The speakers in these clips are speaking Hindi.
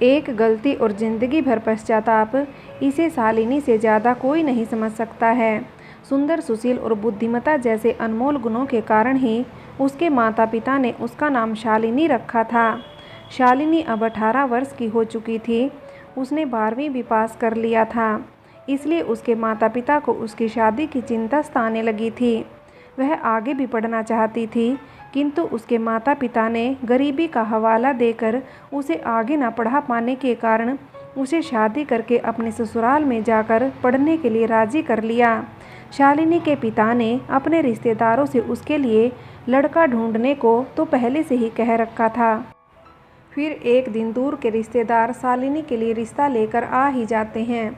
एक गलती और जिंदगी भर पश्चाताप, इसे शालिनी से ज़्यादा कोई नहीं समझ सकता है। सुंदर, सुशील और बुद्धिमता जैसे अनमोल गुणों के कारण ही उसके माता पिता ने उसका नाम शालिनी रखा था। शालिनी अब 18 वर्ष की हो चुकी थी। उसने 12वीं भी पास कर लिया था। इसलिए उसके माता पिता को उसकी शादी की चिंता सताने लगी थी। वह आगे भी पढ़ना चाहती थी, किंतु उसके माता पिता ने गरीबी का हवाला देकर उसे आगे न पढ़ा पाने के कारण उसे शादी करके अपने ससुराल में जाकर पढ़ने के लिए राजी कर लिया। शालिनी के पिता ने अपने रिश्तेदारों से उसके लिए लड़का ढूंढने को तो पहले से ही कह रखा था। फिर एक दिन दूर के रिश्तेदार शालिनी के लिए रिश्ता लेकर आ ही जाते हैं।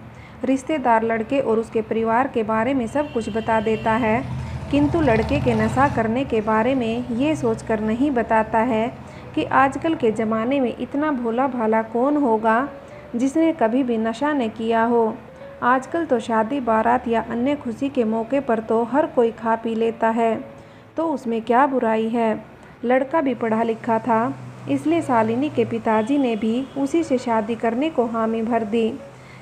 रिश्तेदार लड़के और उसके परिवार के बारे में सब कुछ बता देता है, किंतु लड़के के नशा करने के बारे में ये सोचकर नहीं बताता है कि आजकल के ज़माने में इतना भोला भाला कौन होगा जिसने कभी भी नशा न किया हो। आजकल तो शादी बारात या अन्य खुशी के मौके पर तो हर कोई खा पी लेता है, तो उसमें क्या बुराई है। लड़का भी पढ़ा लिखा था, इसलिए शालिनी के पिताजी ने भी उसी से शादी करने को हामी भर दी।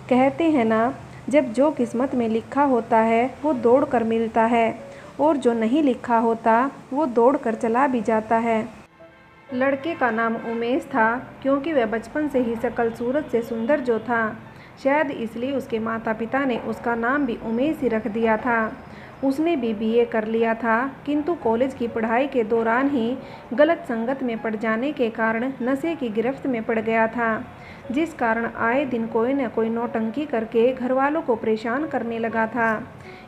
कहते हैं ना, जब जो किस्मत में लिखा होता है वो दौड़ कर मिलता है, और जो नहीं लिखा होता वो दौड़ कर चला भी जाता है। लड़के का नाम उमेश था, क्योंकि वह बचपन से ही शकल सूरत से सुंदर जो था। शायद इसलिए उसके माता पिता ने उसका नाम भी उमेश ही रख दिया था। उसने भी बीए कर लिया था, किंतु कॉलेज की पढ़ाई के दौरान ही गलत संगत में पड़ जाने के कारण नशे की गिरफ्त में पड़ गया था, जिस कारण आए दिन कोई न कोई नौटंकी करके घर वालों को परेशान करने लगा था।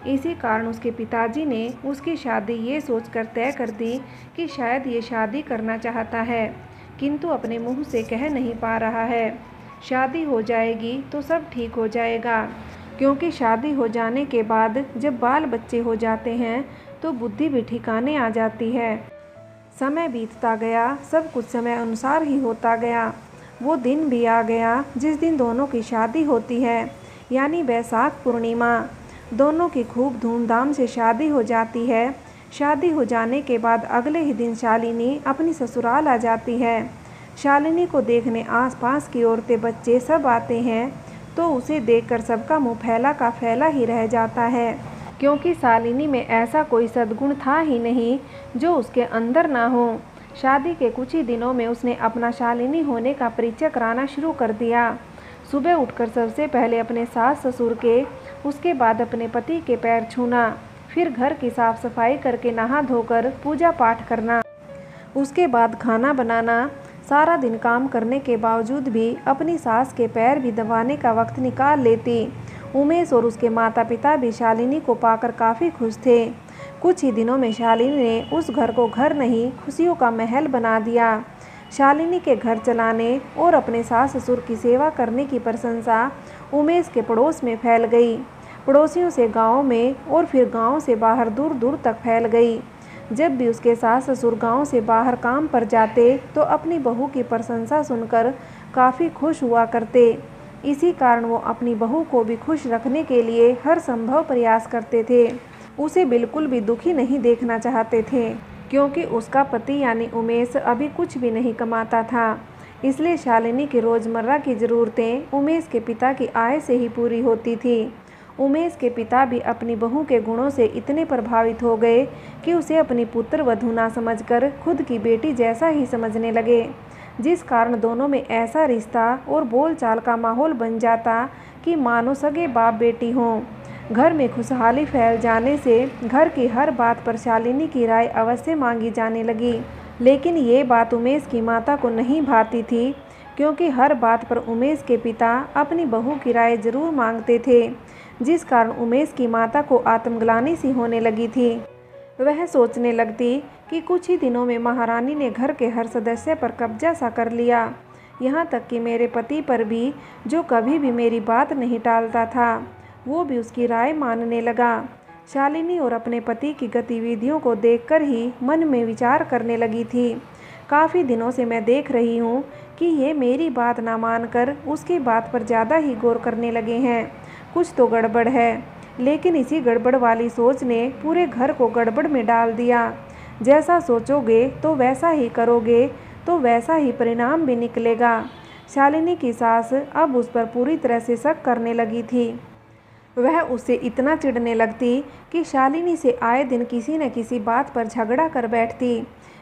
इसी कारण उसके पिताजी ने उसकी शादी ये सोचकर तय कर दी कि शायद ये शादी करना चाहता है, किंतु अपने मुंह से कह नहीं पा रहा है। शादी हो जाएगी तो सब ठीक हो जाएगा, क्योंकि शादी हो जाने के बाद जब बाल बच्चे हो जाते हैं तो बुद्धि भी ठिकाने आ जाती है। समय बीतता गया, सब कुछ समय अनुसार ही होता गया। वो दिन भी आ गया जिस दिन दोनों की शादी होती है, यानी वैशाख पूर्णिमा। दोनों की खूब धूमधाम से शादी हो जाती है। शादी हो जाने के बाद अगले ही दिन शालिनी अपनी ससुराल आ जाती है। शालिनी को देखने आसपास की औरतें, बच्चे सब आते हैं, तो उसे देखकर सबका मुंह फैला का फैला ही रह जाता है, क्योंकि शालिनी में ऐसा कोई सद्गुण था ही नहीं जो उसके अंदर ना हो। शादी के कुछ ही दिनों में उसने अपना शालिनी होने का परिचय कराना शुरू कर दिया। सुबह उठकर सबसे पहले अपने सास ससुर के, उसके बाद अपने पति के पैर छूना, फिर घर की साफ सफाई करके नहा धोकर पूजा पाठ करना, उसके बाद खाना बनाना। सारा दिन काम करने के बावजूद भी अपनी सास के पैर भी दबाने का वक्त निकाल लेती। उमेश और उसके माता पिता भी शालिनी को पाकर काफ़ी खुश थे। कुछ ही दिनों में शालिनी ने उस घर को घर नहीं, खुशियों का महल बना दिया। शालिनी के घर चलाने और अपने सास ससुर की सेवा करने की प्रशंसा उमेश के पड़ोस में फैल गई। पड़ोसियों से गांव में और फिर गांव से बाहर दूर दूर तक फैल गई। जब भी उसके सास ससुर गांव से बाहर काम पर जाते तो अपनी बहू की प्रशंसा सुनकर काफ़ी खुश हुआ करते। इसी कारण वो अपनी बहू को भी खुश रखने के लिए हर संभव प्रयास करते थे। उसे बिल्कुल भी दुखी नहीं देखना चाहते थे, क्योंकि उसका पति यानी उमेश अभी कुछ भी नहीं कमाता था। इसलिए शालिनी की रोज़मर्रा की ज़रूरतें उमेश के पिता की आय से ही पूरी होती थी। उमेश के पिता भी अपनी बहू के गुणों से इतने प्रभावित हो गए कि उसे अपनी पुत्र वधू ना समझकर खुद की बेटी जैसा ही समझने लगे, जिस कारण दोनों में ऐसा रिश्ता और बोलचाल का माहौल बन जाता कि मानो सगे बाप बेटी हों। घर में खुशहाली फैल जाने से घर की हर बात पर शालिनी की राय अवश्य मांगी जाने लगी, लेकिन ये बात उमेश की माता को नहीं भाती थी, क्योंकि हर बात पर उमेश के पिता अपनी बहू की राय जरूर मांगते थे, जिस कारण उमेश की माता को आत्मग्लानि सी होने लगी थी। वह सोचने लगती कि कुछ ही दिनों में महारानी ने घर के हर सदस्य पर कब्जा सा कर लिया, यहाँ तक कि मेरे पति पर भी, जो कभी भी मेरी बात नहीं टालता था, वो भी उसकी राय मानने लगा। शालिनी और अपने पति की गतिविधियों को देखकर ही मन में विचार करने लगी थी। काफ़ी दिनों से मैं देख रही हूँ कि ये मेरी बात ना मानकर उसकी बात पर ज़्यादा ही गौर करने लगे हैं। कुछ तो गड़बड़ है, लेकिन इसी गड़बड़ वाली सोच ने पूरे घर को गड़बड़ में डाल दिया। जैसा सोचोगे तो वैसा ही करोगे, तो वैसा ही परिणाम भी निकलेगा। शालिनी की सास अब उस पर पूरी तरह से शक करने लगी थी। वह उससे इतना चिढ़ने लगती कि शालिनी से आए दिन किसी न किसी बात पर झगड़ा कर बैठती।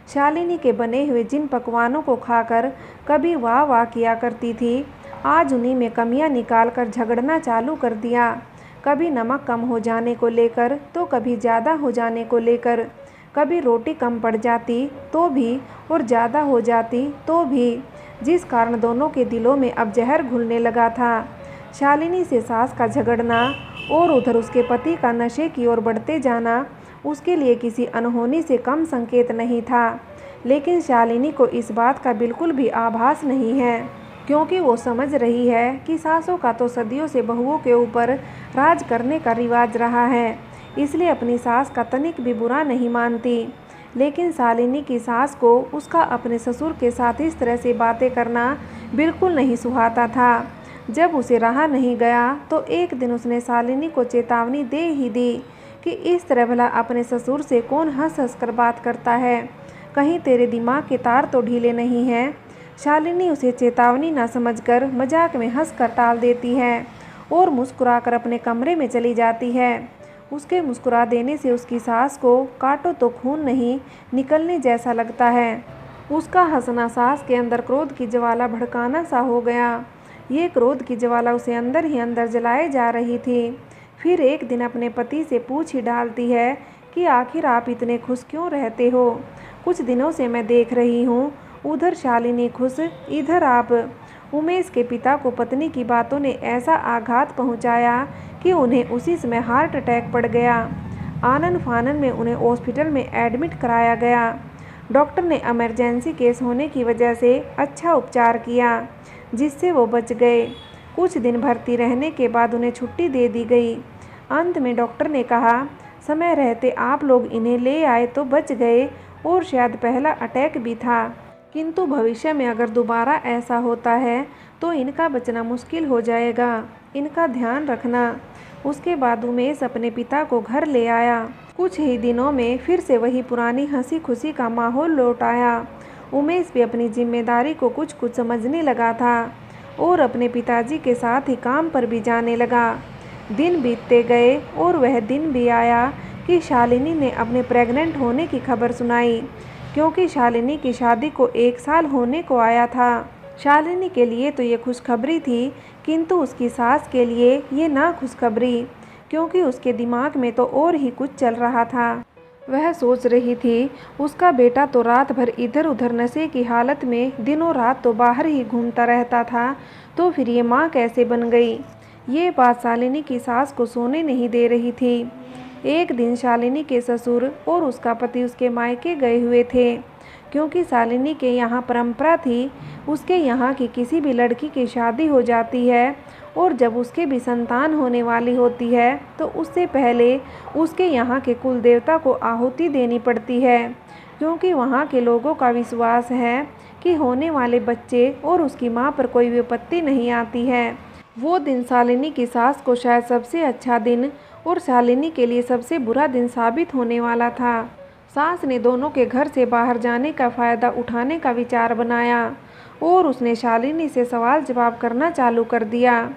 शालिनी के बने हुए जिन पकवानों को खाकर कभी वाह वाह किया करती थी, आज उन्हीं में कमियां निकालकर झगड़ना चालू कर दिया। कभी नमक कम हो जाने को लेकर तो कभी ज़्यादा हो जाने को लेकर, कभी रोटी कम पड़ जाती तो भी और ज़्यादा हो जाती तो भी, जिस कारण दोनों के दिलों में अब जहर घुलने लगा था। शालिनी से सास का झगड़ना और उधर उसके पति का नशे की ओर बढ़ते जाना उसके लिए किसी अनहोनी से कम संकेत नहीं था। लेकिन शालिनी को इस बात का बिल्कुल भी आभास नहीं है, क्योंकि वो समझ रही है कि सासों का तो सदियों से बहुओं के ऊपर राज करने का रिवाज रहा है, इसलिए अपनी सास का तनिक भी बुरा नहीं मानती। लेकिन शालिनी की सास को उसका अपने ससुर के साथ इस तरह से बातें करना बिल्कुल नहीं सुहाता था। जब उसे रहा नहीं गया तो एक दिन उसने शालिनी को चेतावनी दे ही दी कि इस तरह भला अपने ससुर से कौन हंस हंस कर बात करता है, कहीं तेरे दिमाग के तार तो ढीले नहीं हैं। शालिनी उसे चेतावनी ना समझकर मजाक में हंस कर टाल देती है और मुस्कुराकर अपने कमरे में चली जाती है। उसके मुस्कुरा देने से उसकी सास को काटो तो खून नहीं निकलने जैसा लगता है। उसका हंसना सास के अंदर क्रोध की ज्वाला भड़काना सा हो गया। ये क्रोध की ज्वाला उसे अंदर ही अंदर जलाए जा रही थी। फिर एक दिन अपने पति से पूछ ही डालती है कि आखिर आप इतने खुश क्यों रहते हो? कुछ दिनों से मैं देख रही हूँ, उधर शालिनी खुश, इधर आप। उमेश के पिता को पत्नी की बातों ने ऐसा आघात पहुँचाया कि उन्हें उसी समय हार्ट अटैक पड़ गया। आनन फानन में उन्हें हॉस्पिटल में एडमिट कराया गया। डॉक्टर ने इमरजेंसी केस होने की वजह से अच्छा उपचार किया, जिससे वो बच गए। कुछ दिन भर्ती रहने के बाद उन्हें छुट्टी दे दी गई। अंत में डॉक्टर ने कहा, समय रहते आप लोग इन्हें ले आए तो बच गए और शायद पहला अटैक भी था, किंतु भविष्य में अगर दोबारा ऐसा होता है तो इनका बचना मुश्किल हो जाएगा, इनका ध्यान रखना। उसके बाद उमेश अपने पिता को घर ले आया। कुछ ही दिनों में फिर से वही पुरानी हंसी खुशी का माहौल लौट आया। उमेश भी अपनी जिम्मेदारी को कुछ कुछ समझने लगा था और अपने पिताजी के साथ ही काम पर भी जाने लगा। दिन बीतते गए और वह दिन भी आया कि शालिनी ने अपने प्रेग्नेंट होने की खबर सुनाई, क्योंकि शालिनी की शादी को 1 साल होने को आया था। शालिनी के लिए तो ये खुशखबरी थी, किंतु उसकी सास के लिए ये ना खुशखबरी, क्योंकि उसके दिमाग में तो और ही कुछ चल रहा था। वह सोच रही थी उसका बेटा तो रात भर इधर उधर नशे की हालत में दिनों रात तो बाहर ही घूमता रहता था, तो फिर ये माँ कैसे बन गई। ये बात शालिनी की सास को सोने नहीं दे रही थी। एक दिन शालिनी के ससुर और उसका पति उसके मायके गए हुए थे, क्योंकि शालिनी के यहाँ परंपरा थी, उसके यहाँ की किसी भी लड़की की शादी हो जाती है और जब उसके भी संतान होने वाली होती है तो उससे पहले उसके यहाँ के कुल देवता को आहुति देनी पड़ती है, क्योंकि वहाँ के लोगों का विश्वास है कि होने वाले बच्चे और उसकी माँ पर कोई विपत्ति नहीं आती है। वो दिन शालिनी की सास को शायद सबसे अच्छा दिन और शालिनी के लिए सबसे बुरा दिन साबित होने वाला था। सास ने दोनों के घर से बाहर जाने का फ़ायदा उठाने का विचार बनाया और उसने शालिनी से सवाल जवाब करना चालू कर दिया।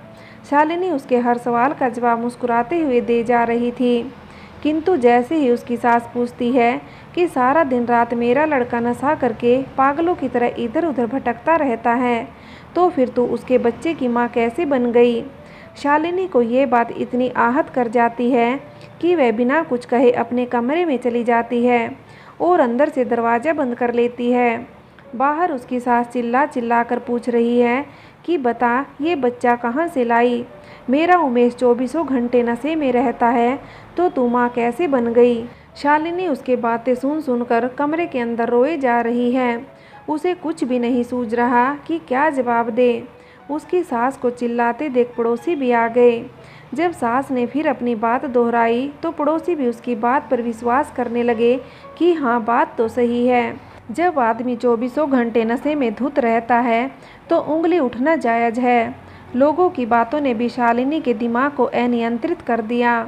शालिनी उसके हर सवाल का जवाब मुस्कुराते हुए दे जा रही थी, किंतु जैसे ही उसकी सास पूछती है कि सारा दिन रात मेरा लड़का नशा करके पागलों की तरह इधर उधर भटकता रहता है, तो फिर तू उसके बच्चे की माँ कैसे बन गई। शालिनी को ये बात इतनी आहत कर जाती है कि वह बिना कुछ कहे अपने कमरे में चली जाती है और अंदर से दरवाज़ा बंद कर लेती है। बाहर उसकी सास चिल्ला चिल्ला कर पूछ रही है कि बता ये बच्चा कहाँ से लाई। मेरा उमेश 24 घंटे नशे में रहता है, तो तू माँ कैसे बन गई। शालिनी उसके बातें सुन सुनकर कमरे के अंदर रोए जा रही है। उसे कुछ भी नहीं सूझ रहा कि क्या जवाब दे। उसकी सास को चिल्लाते देख पड़ोसी भी आ गए। जब सास ने फिर अपनी बात दोहराई तो पड़ोसी भी उसकी बात पर विश्वास करने लगे कि हाँ बात तो सही है। जब आदमी 24 घंटे नशे में धुत रहता है तो उंगली उठना जायज़ है। लोगों की बातों ने भी शालिनी के दिमाग को अनियंत्रित कर दिया।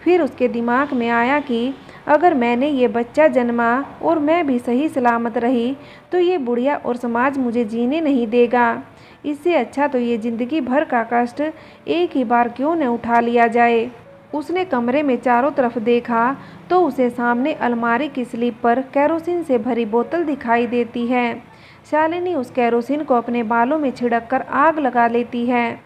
फिर उसके दिमाग में आया कि अगर मैंने ये बच्चा जन्मा और मैं भी सही सलामत रही तो ये बुढ़िया और समाज मुझे जीने नहीं देगा। इससे अच्छा तो ये जिंदगी भर का कष्ट एक ही बार क्यों न उठा लिया जाए। उसने कमरे में चारों तरफ देखा तो उसे सामने अलमारी की स्लीप पर केरोसिन से भरी बोतल दिखाई देती है। शालिनी उस केरोसिन को अपने बालों में छिड़ककर आग लगा लेती है।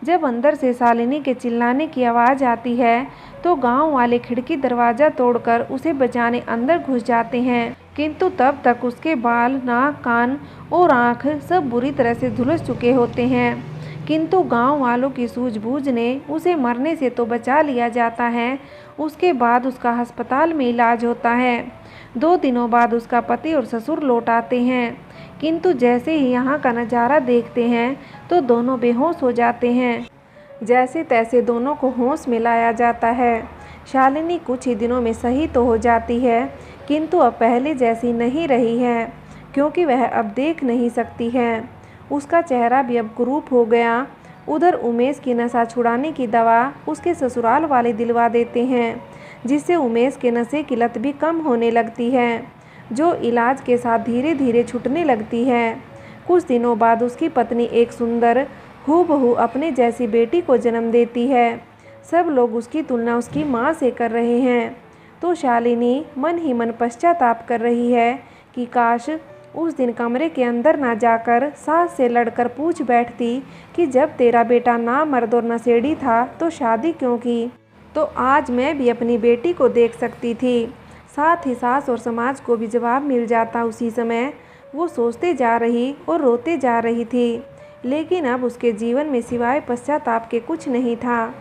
जब अंदर से शालिनी के चिल्लाने की आवाज़ आती है तो गांव वाले खिड़की दरवाज़ा तोड़कर उसे बचाने अंदर घुस जाते हैं, किंतु तब तक उसके बाल, नाक, कान और आँख सब बुरी तरह से झुलस चुके होते हैं। किंतु गांव वालों की सूझबूझ ने उसे मरने से तो बचा लिया जाता है। उसके बाद उसका अस्पताल में इलाज होता है। 2 दिनों बाद उसका पति और ससुर लौट आते हैं, किंतु जैसे ही यहाँ का नज़ारा देखते हैं तो दोनों बेहोश हो जाते हैं। जैसे तैसे दोनों को होश में लाया जाता है। शालिनी कुछ ही दिनों में सही तो हो जाती है, किंतु अब पहले जैसी नहीं रही है, क्योंकि वह अब देख नहीं सकती है। उसका चेहरा भी अब कुरूप हो गया। उधर उमेश की नशा छुड़ाने की दवा उसके ससुराल वाले दिलवा देते हैं, जिससे उमेश के नशे की लत भी कम होने लगती है, जो इलाज के साथ धीरे धीरे छूटने लगती है। कुछ दिनों बाद उसकी पत्नी एक सुंदर हूबहू अपने जैसी बेटी को जन्म देती है। सब लोग उसकी तुलना उसकी माँ से कर रहे हैं, तो शालिनी मन ही मन पश्चाताप कर रही है कि काश उस दिन कमरे के अंदर ना जाकर सास से लड़कर पूछ बैठती कि जब तेरा बेटा ना मर्द और नशेड़ी था तो शादी क्यों की, तो आज मैं भी अपनी बेटी को देख सकती थी। साथ ही सास और समाज को भी जवाब मिल जाता। उसी समय वो सोचते जा रही और रोते जा रही थी, लेकिन अब उसके जीवन में सिवाय पश्चाताप के कुछ नहीं था।